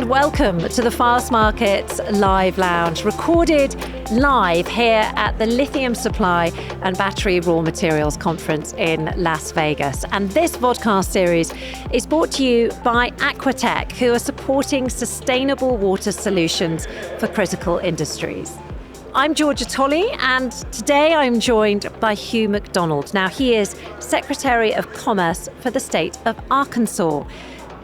and welcome to the Fastmarkets Live Lounge, recorded live here at the Lithium Supply and Battery Raw Materials Conference in Las Vegas. And this vodcast series is brought to you by Aquatech, who are supporting sustainable water solutions for critical industries. I'm Georgia Tolley, and today I'm joined by Hugh McDonald. Now, he is Secretary of Commerce for the state of Arkansas.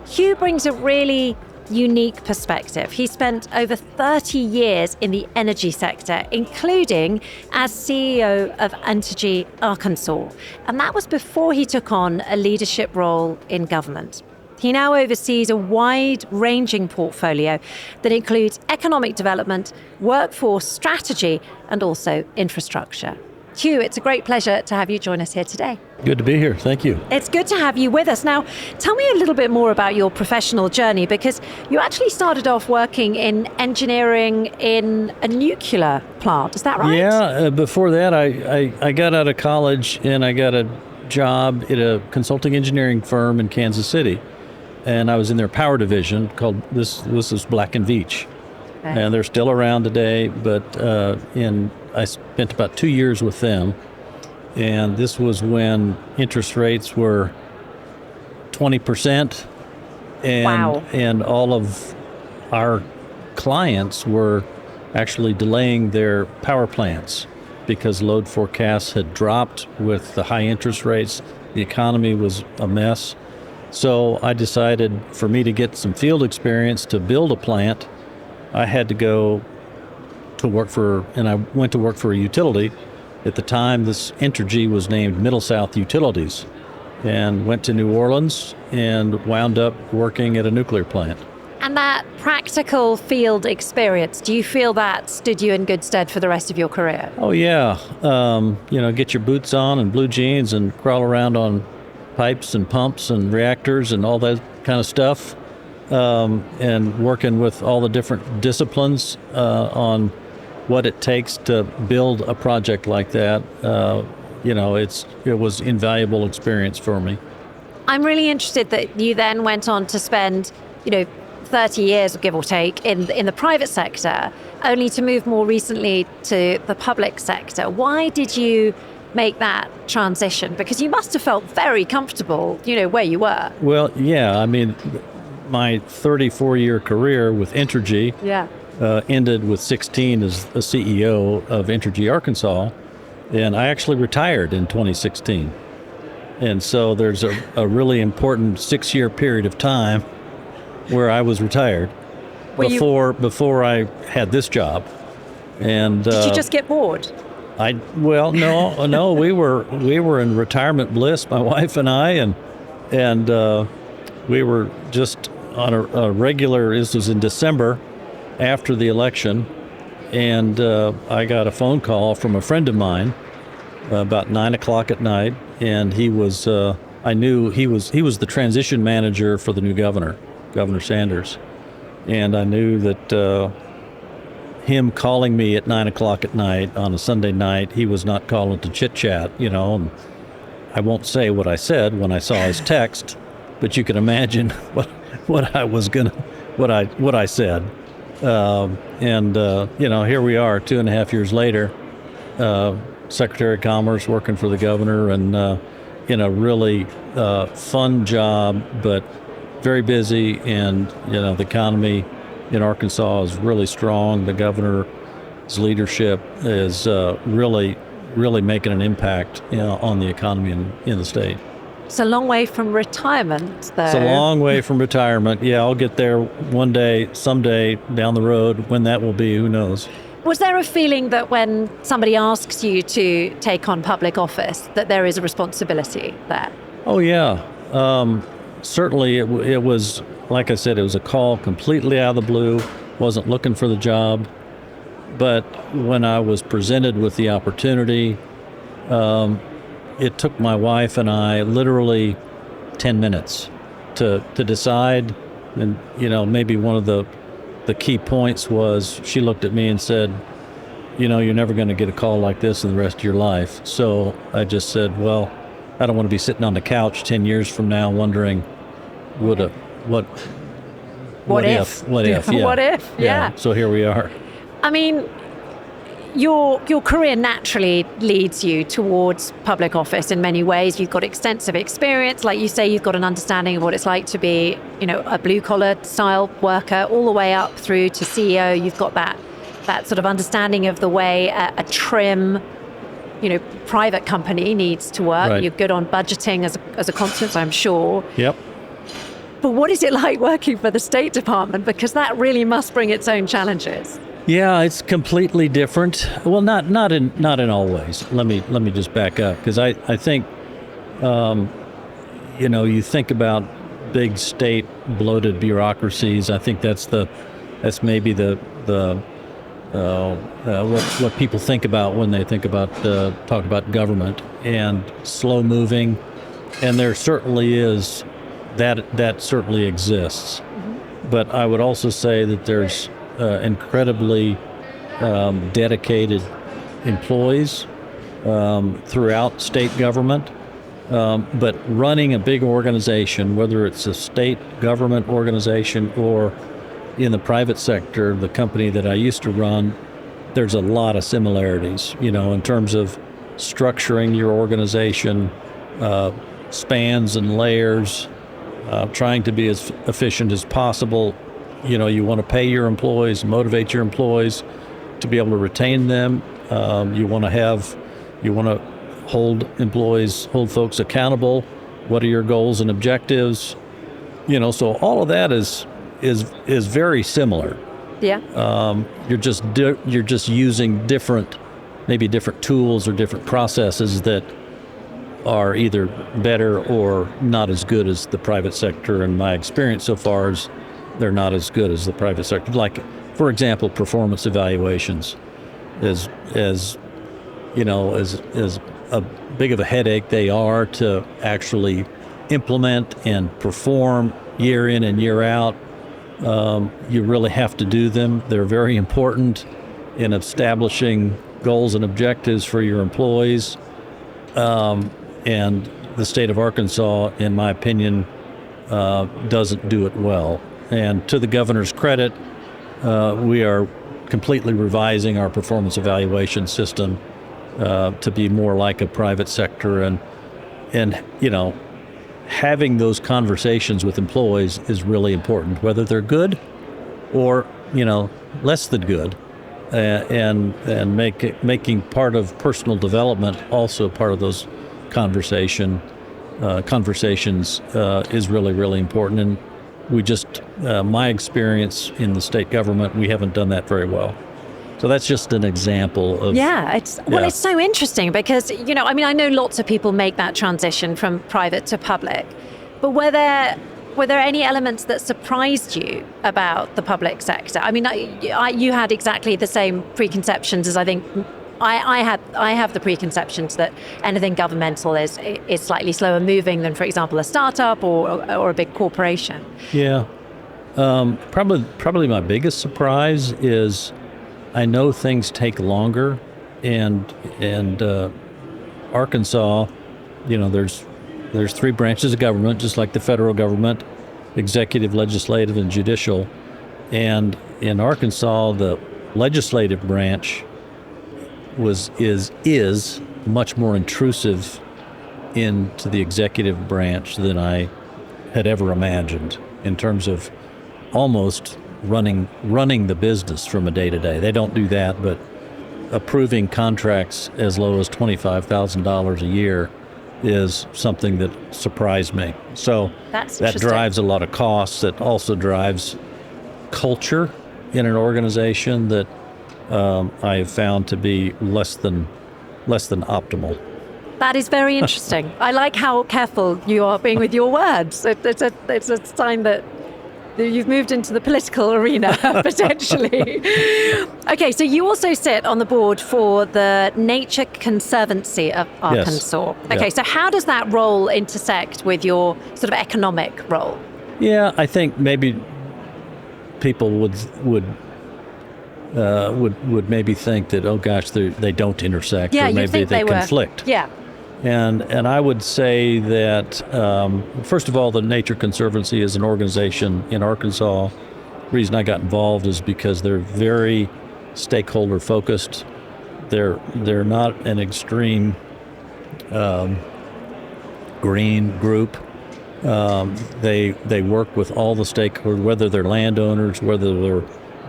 Hugh brings a really unique perspective. He spent over 30 years in the energy sector, including as CEO of Entergy Arkansas. And that was before he took on a leadership role in government. He now oversees a wide-ranging portfolio that includes economic development, workforce strategy, and also infrastructure. Hugh, it's a great pleasure to have you join us here today. Good to be here. Thank you. It's good to have you with us. Now, tell me a little bit more about your professional journey, because you actually started off working in engineering in a nuclear plant. Is that right? Yeah. Before that, I got out of college and I got a job at a consulting engineering firm in Kansas City. And I was in their power division called, this is Black & Veatch. Okay. And they're still around today, but I spent about 2 years with them. And this was when interest rates were 20%. And, wow. And all of our clients were actually delaying their power plants because load forecasts had dropped with the high interest rates. The economy was a mess. So I decided for me to get some field experience to build a plant, I had to go to work and I went to work for a utility. At the time, this Entergy was named Middle South Utilities, and went to New Orleans and wound up working at a nuclear plant. And that practical field experience, do you feel that stood you in good stead for the rest of your career? Oh, yeah. Get your boots on and blue jeans and crawl around on pipes and pumps and reactors and all that kind of stuff, and working with all the different disciplines on what it takes to build a project like that. It was invaluable experience for me. I'm really interested that you then went on to spend, 30 years, give or take, in the private sector, only to move more recently to the public sector. Why did you make that transition? Because you must have felt very comfortable, where you were. Well, yeah. I mean, my 34-year career with Entergy ended with 16 as a CEO of Entergy Arkansas, and I actually retired in 2016. And so there's a really important 6-year period of time where I was retired before I had this job. And did you just get bored? No. We were in retirement bliss, my wife and I, and we were just on a regular. This was in December, after the election, and I got a phone call from a friend of mine about 9:00 at night, and he was. I knew he was the transition manager for the new governor, Governor Sanders, and I knew that. Him calling me at 9:00 at night on a Sunday night, he was not calling to chit chat, and I won't say what I said when I saw his text, but you can imagine what I said. Here we are 2.5 years later, Secretary of Commerce working for the governor, and in a really fun job, but very busy, and the economy in Arkansas is really strong. The governor's leadership is really making an impact on the economy in the state. It's a long way from retirement, though. It's a long way from retirement. Yeah, I'll get there one day, someday down the road. When that will be, who knows? Was there a feeling that when somebody asks you to take on public office, that there is a responsibility there? Oh, yeah. Certainly, it was, like I said, it was a call completely out of the blue. Wasn't looking for the job. But when I was presented with the opportunity, it took my wife and I literally 10 minutes to decide. And, maybe one of the key points was she looked at me and said, you're never going to get a call like this in the rest of your life. So I just said, well, I don't want to be sitting on the couch 10 years from now wondering what What if? Yeah. What if? Yeah. So here we are. I mean, your career naturally leads you towards public office in many ways. You've got extensive experience. Like you say, you've got an understanding of what it's like to be, a blue-collar style worker all the way up through to CEO. You've got that sort of understanding of the way a trim, private company needs to work. Right. You're good on budgeting as a consequence, I'm sure. Yep. But what is it like working for the State Department? Because that really must bring its own challenges. Yeah, it's completely different. Well, not in all ways. Let me just back up, because I think you think about big state bloated bureaucracies. I think that's maybe the what people think about when they think about talk about government, and slow moving, and there certainly is that certainly exists. Mm-hmm. But I would also say that there's incredibly dedicated employees throughout state government. But running a big organization, whether it's a state government organization or in the private sector, the company that I used to run, there's a lot of similarities, in terms of structuring your organization, spans and layers, trying to be as efficient as possible. You want to pay your employees, motivate your employees to be able to retain them. You want to hold folks accountable. What are your goals and objectives? So all of that is very similar. Yeah. You're just using different tools or different processes that are either better or not as good as the private sector. And my experience so far is they're not as good as the private sector. Like, for example, performance evaluations, as a big of a headache they are to actually implement and perform year in and year out. You really have to do them. They're very important in establishing goals and objectives for your employees. And the state of Arkansas, in my opinion, doesn't do it well. And to the governor's credit, we are completely revising our performance evaluation system to be more like a private sector. And having those conversations with employees is really important, whether they're good or less than good, and making part of personal development also part of those conversations is really, really important. And we just, my experience in the state government, we haven't done that very well. So that's just an example of... It's so interesting because, I know lots of people make that transition from private to public, but were there any elements that surprised you about the public sector? I mean, you had exactly the same preconceptions as I think I have the preconceptions that anything governmental is slightly slower moving than, for example, a startup or a big corporation. Yeah. Probably my biggest surprise is I know things take longer, and Arkansas, there's three branches of government, just like the federal government: executive, legislative, and judicial. And in Arkansas, the legislative branch is much more intrusive into the executive branch than I had ever imagined, in terms of almost running the business from a day to day. They don't do that, but approving contracts as low as $25,000 a year is something that surprised me. So that drives a lot of costs. That also drives culture in an organization that I have found to be less than optimal. That is very interesting. I like how careful you are being with your words. It's a sign that you've moved into the political arena, potentially. Okay, so you also sit on the board for the Nature Conservancy of Arkansas. Yes. Okay, Yeah. so how does that role intersect with your sort of economic role? Yeah, I think maybe people would maybe think that, oh gosh, they don't intersect, or maybe they conflict. Yeah. And I would say that, first of all, the Nature Conservancy is an organization in Arkansas reason I got involved is because they're very stakeholder focused. They're not an extreme green group. They work with all the stakeholders, whether they're landowners, whether they're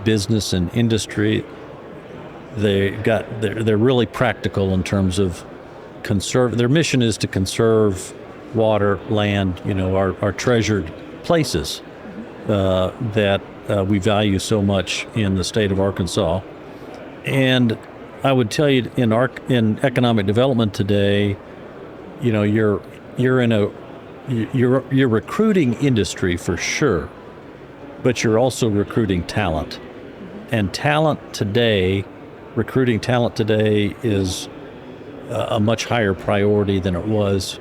business and industry. They're really practical in terms of conserve. Their mission is to conserve water, land, our treasured places that we value so much in the state of Arkansas. And I would tell you, in economic development today, you're recruiting industry for sure, but you're also recruiting talent. And recruiting talent today is a much higher priority than it was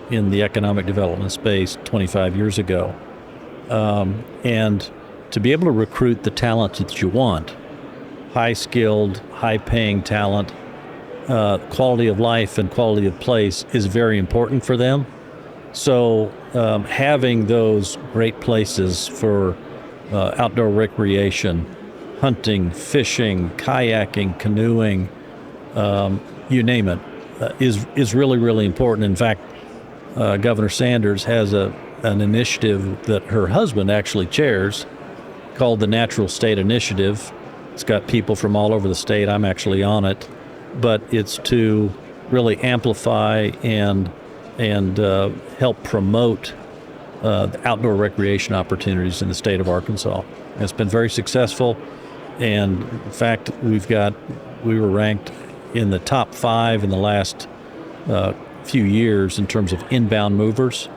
in the economic development space 25 years ago. And to be able to recruit the talent that you want, high-skilled, high-paying talent, quality of life and quality of place is very important for them. So having those great places for outdoor recreation, hunting, fishing, kayaking, canoeing, you name it, is really, really important. In fact, Governor Sanders has an initiative that her husband actually chairs called the Natural State Initiative. It's got people from all over the state. I'm actually on it, but it's to really amplify and help promote the outdoor recreation opportunities in the state of Arkansas. And it's been very successful. And in fact, we were ranked in the top 5 in the last few years in terms of inbound movers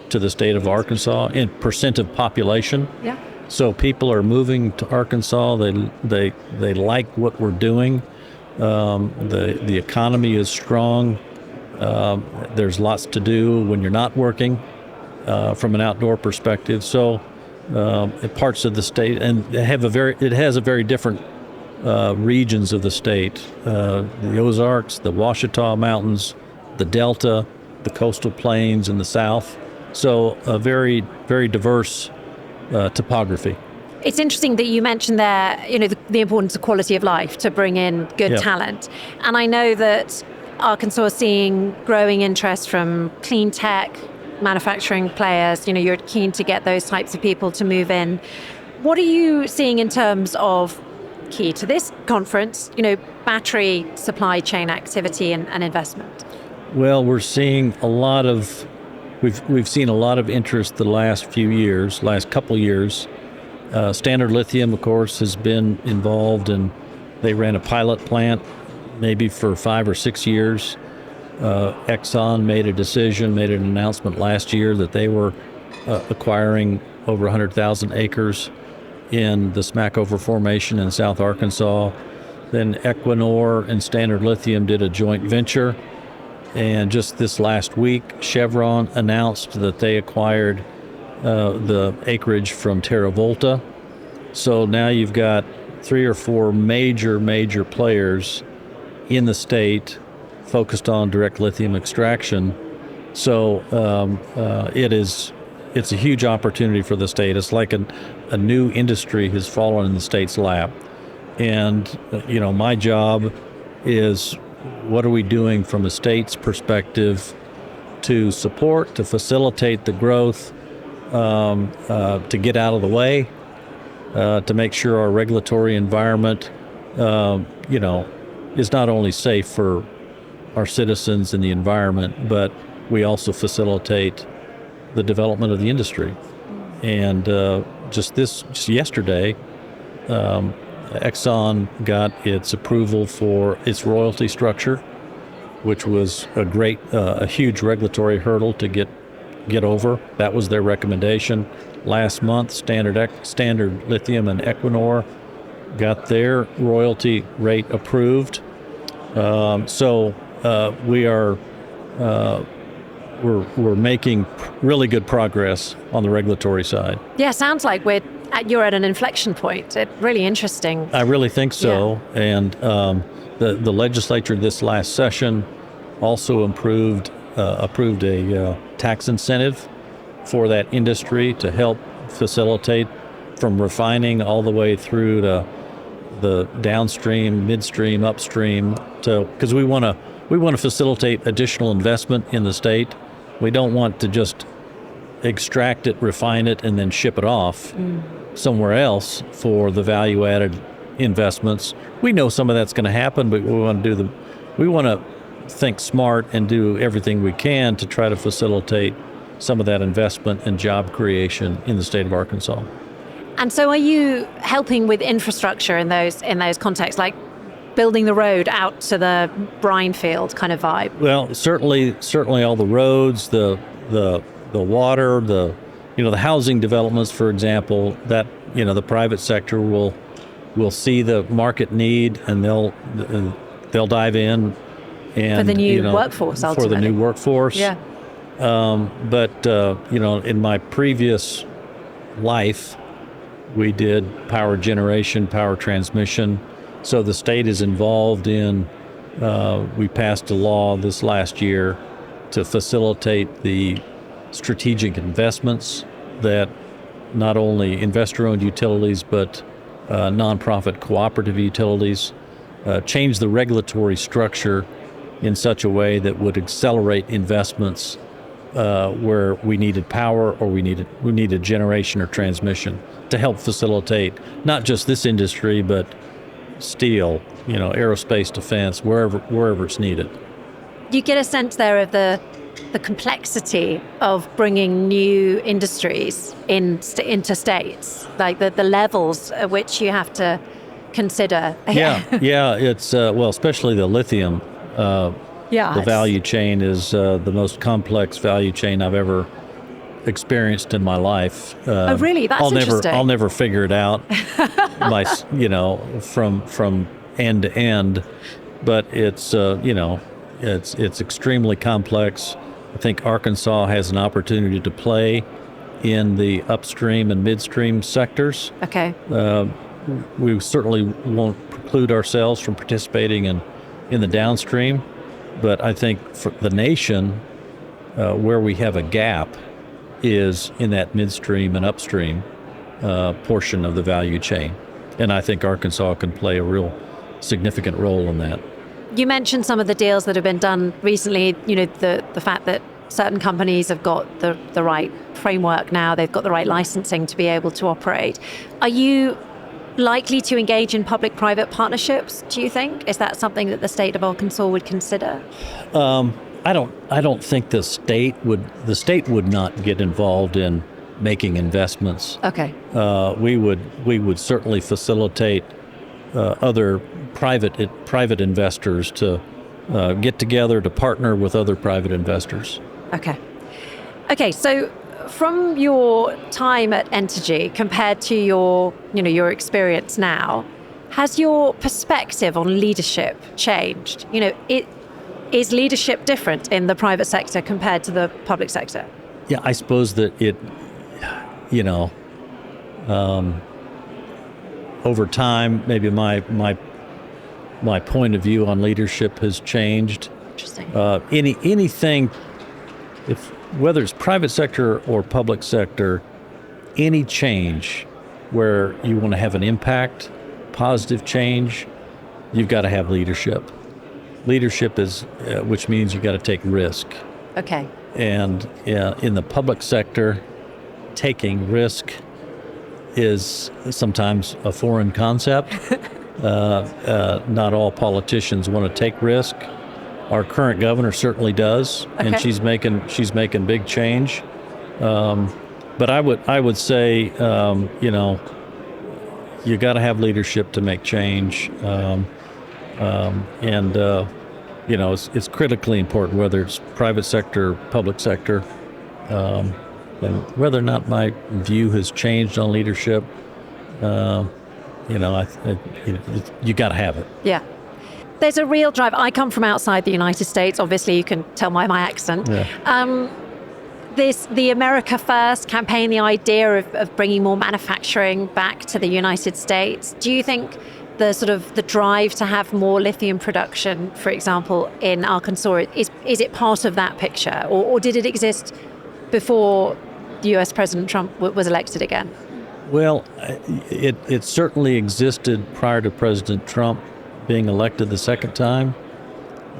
to the state of Arkansas in percent of population. Yeah. So people are moving to Arkansas. They like what we're doing. The economy is strong. There's lots to do when you're not working from an outdoor perspective. So parts of the state, and it has a very different regions of the state. The Ozarks, the Ouachita Mountains, the Delta, the coastal plains in the south. So a very, very diverse topography. It's interesting that you mentioned there, the importance of quality of life to bring in good talent. And I know that Arkansas is seeing growing interest from clean tech, manufacturing players. You're keen to get those types of people to move in. What are you seeing in terms of, key to this conference, battery supply chain activity and investment? Well, we're seeing we've seen a lot of interest the last couple years. Standard Lithium, of course, has been involved, and they ran a pilot plant maybe for 5 or 6 years. Exxon made an announcement last year that they were acquiring over 100,000 acres in the Smackover Formation in South Arkansas. Then Equinor and Standard Lithium did a joint venture. And just this last week, Chevron announced that they acquired the acreage from TerraVolta. So now you've got 3 or 4 major players in the state focused on direct lithium extraction. So it's a huge opportunity for the state. It's like a new industry has fallen in the state's lap. And, my job is, what are we doing from a state's perspective to facilitate the growth, to get out of the way, to make sure our regulatory environment, is not only safe for our citizens and the environment, but we also facilitate the development of the industry. And just yesterday, Exxon got its approval for its royalty structure, which was a huge regulatory hurdle to get over. That was their recommendation. Last month, Standard Lithium and Equinor got their royalty rate approved. So we're making really good progress on the regulatory side. Yeah, sounds like you're at an inflection point. It's really interesting. I really think so. Yeah. And the legislature this last session also approved a tax incentive for that industry to help facilitate from refining all the way through to the downstream, midstream, upstream, because we want to facilitate additional investment in the state. We don't want to just extract it, refine it, and then ship it off somewhere else for the value-added investments. We know some of that's going to happen, but we want to think smart and do everything we can to try to facilitate some of that investment and job creation in the state of Arkansas. And so are you helping with infrastructure in those contexts, like building the road out to the brine field kind of vibe? Well, certainly all the roads, the water, the housing developments, for example, that the private sector will see the market need, and they'll dive in and for the new workforce, ultimately. For the new workforce. Yeah. But in my previous life, we did power generation, power transmission. So the state is involved in, we passed a law this last year to facilitate the strategic investments that not only investor-owned utilities, but nonprofit cooperative utilities, change the regulatory structure in such a way that would accelerate investments where we needed power or we needed generation or transmission to help facilitate not just this industry, but steel, aerospace, defense, wherever it's needed. You get a sense there of the complexity of bringing new industries into states, like the levels at which you have to consider. Yeah, it's especially the lithium. The value chain is the most complex value chain I've ever experienced in my life. Oh, really? That's interesting. I'll never figure it out, from end to end. But it's it's extremely complex. I think Arkansas has an opportunity to play in the upstream and midstream sectors. Okay. We certainly won't preclude ourselves from participating in the downstream, but I think for the nation, where we have a gap is in that midstream and upstream portion of the value chain. And I think Arkansas can play a real significant role in that. You mentioned some of the deals that have been done recently, the fact that certain companies have got the right framework now, they've got the right licensing to be able to operate. Are you likely to engage in public-private partnerships, do you think? Is that something that the state of Arkansas would consider? I don't think the state would not get involved in making investments. Okay. We would certainly facilitate other private investors to get together to partner with other private investors. Okay. So from your time at Entergy compared to your experience now, has your perspective on leadership changed? Is leadership different in the private sector compared to the public sector? Yeah, I suppose that it, over time, maybe my point of view on leadership has changed. Interesting. Anything, whether it's private sector or public sector, any change where you want to have an impact, positive change, you've got to have leadership. Leadership is, which means you got to take risk. Okay. And in the public sector, taking risk is sometimes a foreign concept. Not all politicians want to take risk. Our current governor certainly does, and she's making big change. But I would say, you got to have leadership to make change, it's critically important whether it's private sector, public sector, and whether or not my view has changed on leadership. You got to have it. Yeah. There's a real drive. I come from outside the United States. Obviously, you can tell by my accent. Yeah. The America First campaign, the idea of bringing more manufacturing back to the United States. Do you think the drive to have more lithium production, for example, in Arkansas, is it part of that picture, or did it exist before US President Trump was elected again? Well, it certainly existed prior to President Trump being elected the second time,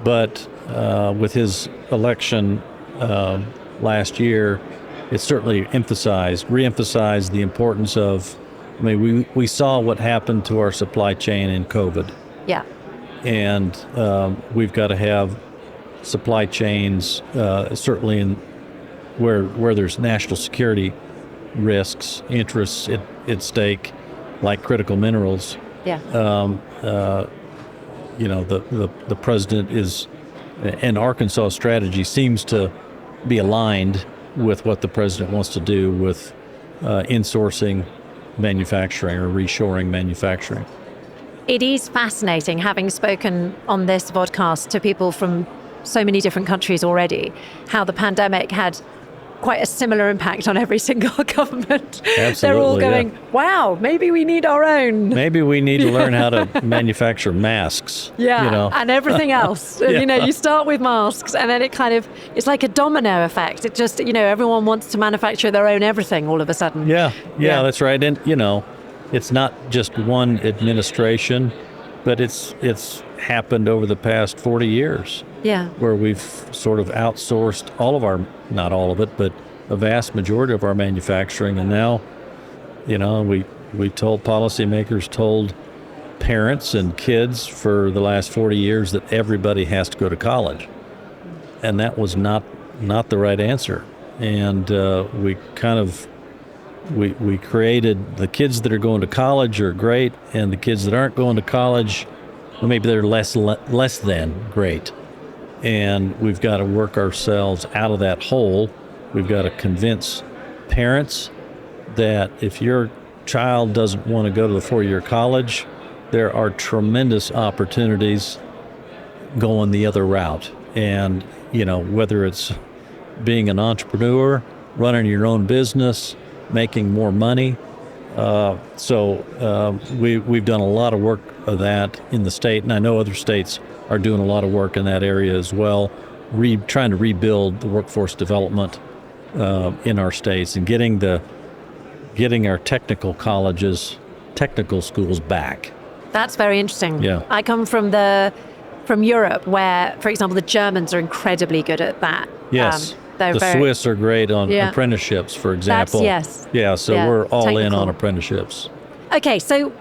but with his election last year, it certainly re-emphasized the importance of, I mean, we saw what happened to our supply chain in COVID. Yeah. And we've got to have supply chains, certainly in where there's national security risks, interests at stake, like critical minerals. Yeah. The president and Arkansas strategy seems to be aligned with what the president wants to do with insourcing manufacturing or reshoring manufacturing. It is fascinating, having spoken on this podcast to people from so many different countries already, how the pandemic had quite a similar impact on every single government. Absolutely, they're all going, wow, maybe we need our own. Maybe we need to learn how to manufacture masks. Yeah, and everything else. Yeah. You start with masks, and then it's like a domino effect. It just, everyone wants to manufacture their own everything all of a sudden. Yeah, that's right. And, it's not just one administration, but it's happened over the past 40 years. Yeah. Where we've sort of outsourced not all of it, but a vast majority of our manufacturing. And now, policymakers told parents and kids for the last 40 years that everybody has to go to college. And that was not the right answer. And we created the kids that are going to college are great, and the kids that aren't going to college, well, maybe they're less than great. And we've got to work ourselves out of that hole. We've got to convince parents that if your child doesn't want to go to the 4-year college, there are tremendous opportunities going the other route. And, whether it's being an entrepreneur, running your own business, making more money. We've done a lot of work of that in the state, and I know other states are doing a lot of work in that area as well, trying to rebuild the workforce development in our states and getting our technical schools back. That's very interesting. Yeah. I come from Europe, where, for example, the Germans are incredibly good at that. Yes. The Swiss are great on apprenticeships, for example. Yeah, so we're all technical. In on apprenticeships. Okay, so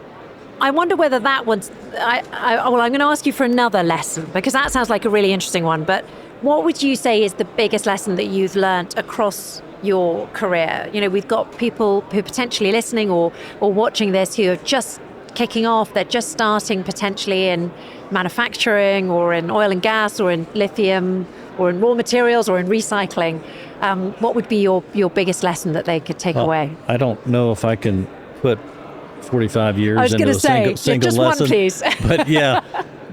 I wonder whether that one's... I'm going to ask you for another lesson, because that sounds like a really interesting one. But what would you say is the biggest lesson that you've learnt across your career? We've got people who are potentially listening or watching this who are just kicking off. They're just starting potentially in manufacturing or in oil and gas or in lithium or in raw materials or in recycling. What would be your biggest lesson that they could take away? I don't know if I can put 45 years into a single just lesson. One, please.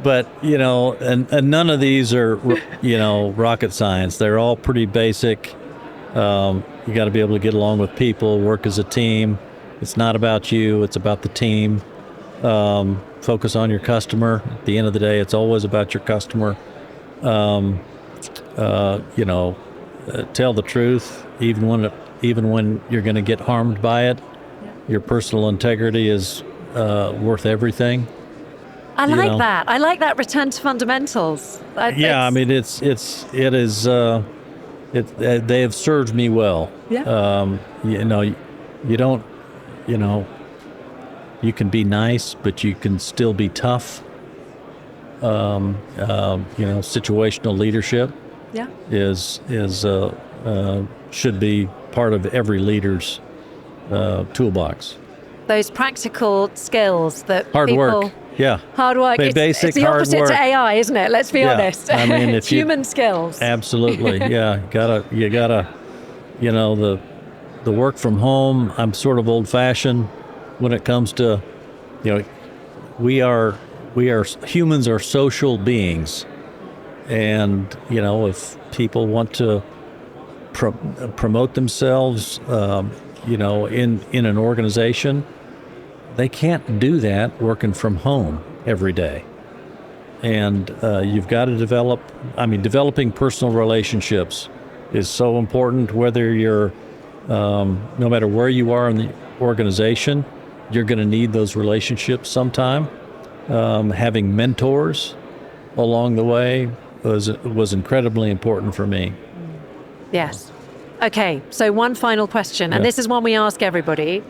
But and none of these are, rocket science. They're all pretty basic. You got to be able to get along with people, work as a team. It's not about you, it's about the team. Focus on your customer. At the end of the day, it's always about your customer. Tell the truth, even when you're going to get harmed by it. Your personal integrity is worth everything. I like that. I like that return to fundamentals. They have served me well. Yeah. You can be nice, but you can still be tough. Situational leadership should be part of every leader's toolbox. Those practical skills that hard people... work. Yeah. Hard work. It's the opposite to AI, isn't it? Let's be honest. I mean, it's human skills. Absolutely. Yeah. You gotta, the work from home. I'm sort of old fashioned when it comes to, humans are social beings. And, if people want to promote themselves, in an organization, they can't do that working from home every day. And you've got to developing personal relationships is so important, whether you're No matter where you are in the organization, you're going to need those relationships sometime. Having mentors along the way was incredibly important for me. Yes. Okay, so one final question, and this is one we ask everybody.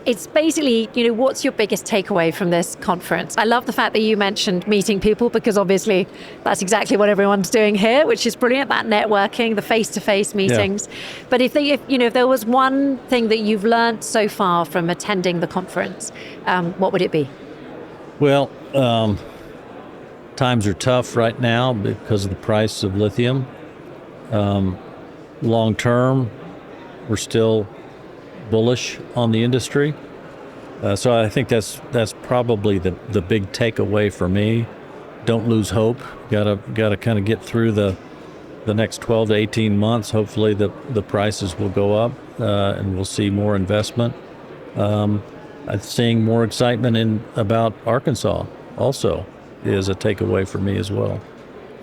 It's basically, what's your biggest takeaway from this conference? I love the fact that you mentioned meeting people, because obviously that's exactly what everyone's doing here, which is brilliant, that networking, the face-to-face meetings. Yeah. But if there was one thing that you've learned so far from attending the conference, what would it be? Well, times are tough right now because of the price of lithium. Long term, we're still bullish on the industry. So I think that's probably the big takeaway for me. Don't lose hope. Gotta kind of get through the next 12 to 18 months. Hopefully the prices will go up and we'll see more investment. I'm seeing more excitement about Arkansas also is a takeaway for me as well.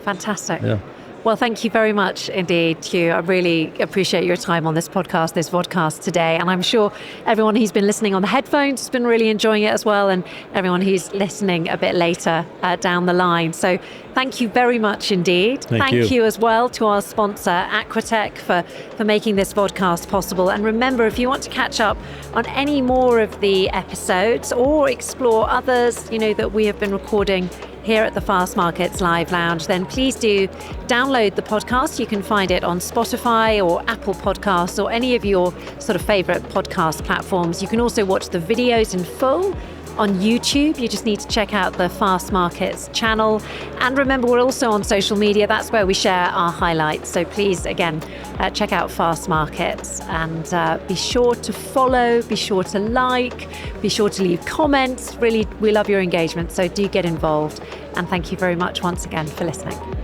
Fantastic. Yeah. Well, thank you very much indeed, Hugh. I really appreciate your time on this vodcast today. And I'm sure everyone who's been listening on the headphones has been really enjoying it as well, and everyone who's listening a bit later down the line. So thank you very much indeed. Thank you as well to our sponsor, Aquatech, for making this vodcast possible. And remember, if you want to catch up on any more of the episodes or explore others, that we have been recording here at the Fastmarkets Live Lounge, then please do download the podcast. You can find it on Spotify or Apple Podcasts or any of your sort of favorite podcast platforms. You can also watch the videos in full on YouTube. You just need to check out the Fastmarkets channel. And remember, we're also on social media. That's where we share our highlights. So please, again, check out Fastmarkets and be sure to follow, be sure to like, be sure to leave comments. Really, we love your engagement. So do get involved. And thank you very much once again for listening.